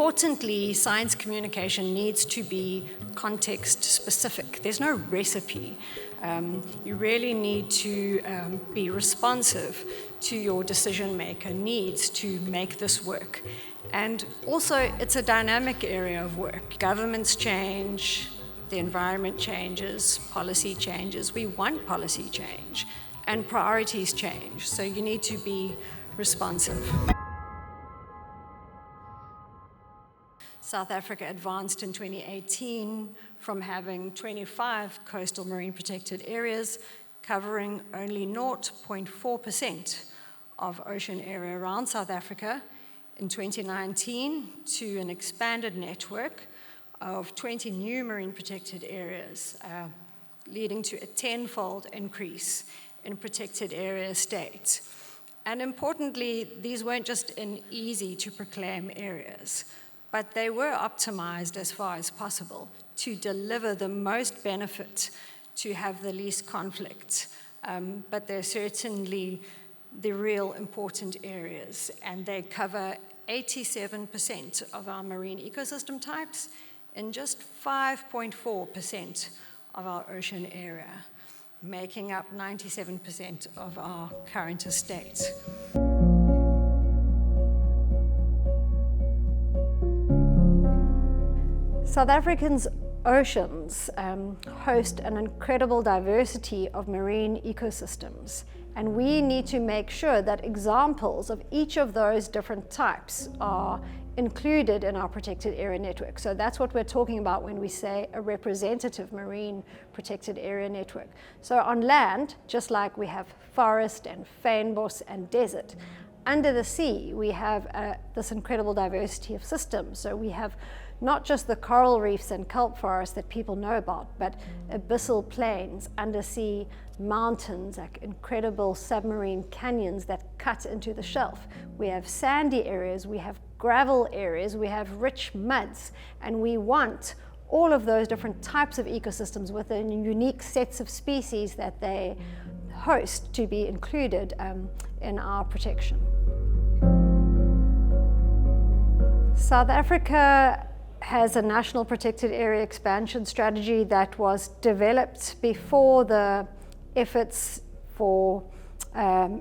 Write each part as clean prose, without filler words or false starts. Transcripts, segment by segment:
importantly, science communication needs to be context specific. There's no recipe. You really need to be responsive to your decision maker needs to make this work. And also, it's a dynamic area of work. Governments change, the environment changes, policy changes. We want policy change, and priorities change. So you need to be responsive. South Africa advanced in 2018 from having 25 coastal marine protected areas, covering only 0.4% of ocean area around South Africa, in 2019 to an expanded network of 20 new marine protected areas, leading to a 10-fold increase in protected area states. And importantly, these weren't just in easy to proclaim areas, but they were optimized as far as possible to deliver the most benefit, to have the least conflict. But they're certainly the real important areas, and they cover 87% of our marine ecosystem types and just 5.4% of our ocean area, making up 97% of our current estate. South Africa's oceans host an incredible diversity of marine ecosystems, and we need to make sure that examples of each of those different types are included in our protected area network. So that's what we're talking about when we say a representative marine protected area network. So on land, just like we have forest and fynbos and desert, under the sea we have this incredible diversity of systems. So we have not just the coral reefs and kelp forests that people know about, but abyssal plains, undersea mountains, like incredible submarine canyons that cut into the shelf. We have sandy areas, we have gravel areas, we have rich muds, and we want all of those different types of ecosystems within unique sets of species that they host to be included in our protection. South Africa has a national protected area expansion strategy that was developed before the efforts for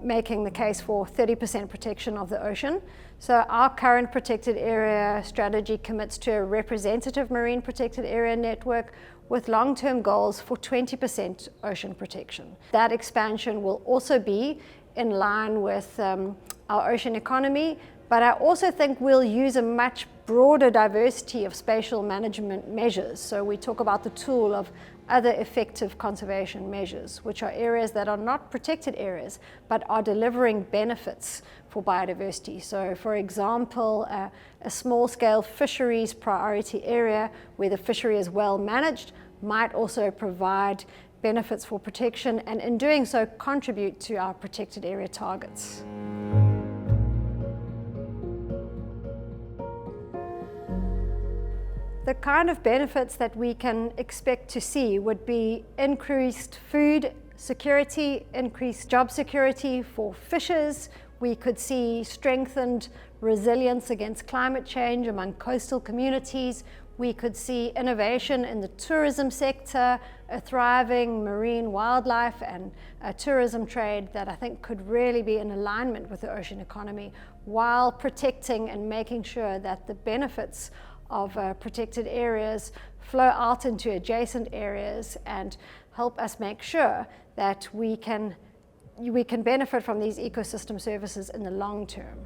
making the case for 30% protection of the ocean. So our current protected area strategy commits to a representative marine protected area network with long-term goals for 20% ocean protection. That expansion will also be in line with our ocean economy, but I also think we'll use a much broader diversity of spatial management measures. So we talk about the tool of other effective conservation measures, which are areas that are not protected areas, but are delivering benefits for biodiversity. So for example, a small-scale fisheries priority area where the fishery is well managed might also provide benefits for protection, and in doing so contribute to our protected area targets. The kind of benefits that we can expect to see would be increased food security, increased job security for fishers. We could see strengthened resilience against climate change among coastal communities. We could see innovation in the tourism sector, a thriving marine wildlife and a tourism trade that I think could really be in alignment with the ocean economy, while protecting and making sure that the benefits of protected areas flow out into adjacent areas and help us make sure that we can benefit from these ecosystem services in the long term.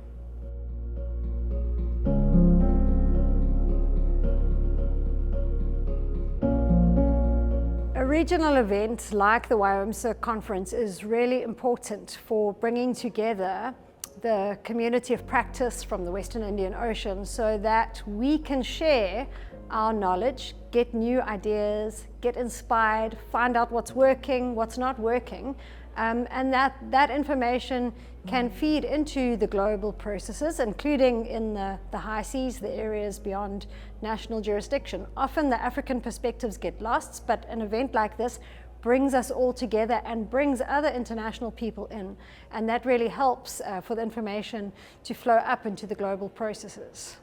A regional event like the WIOMSA conference is really important for bringing together the community of practice from the Western Indian Ocean so that we can share our knowledge, get new ideas, get inspired, find out what's working, what's not working, and that information can feed into the global processes, including in the high seas, the areas beyond national jurisdiction. Often the African perspectives get lost, but an event like this brings us all together and brings other international people in, and that really helps for the information to flow up into the global processes.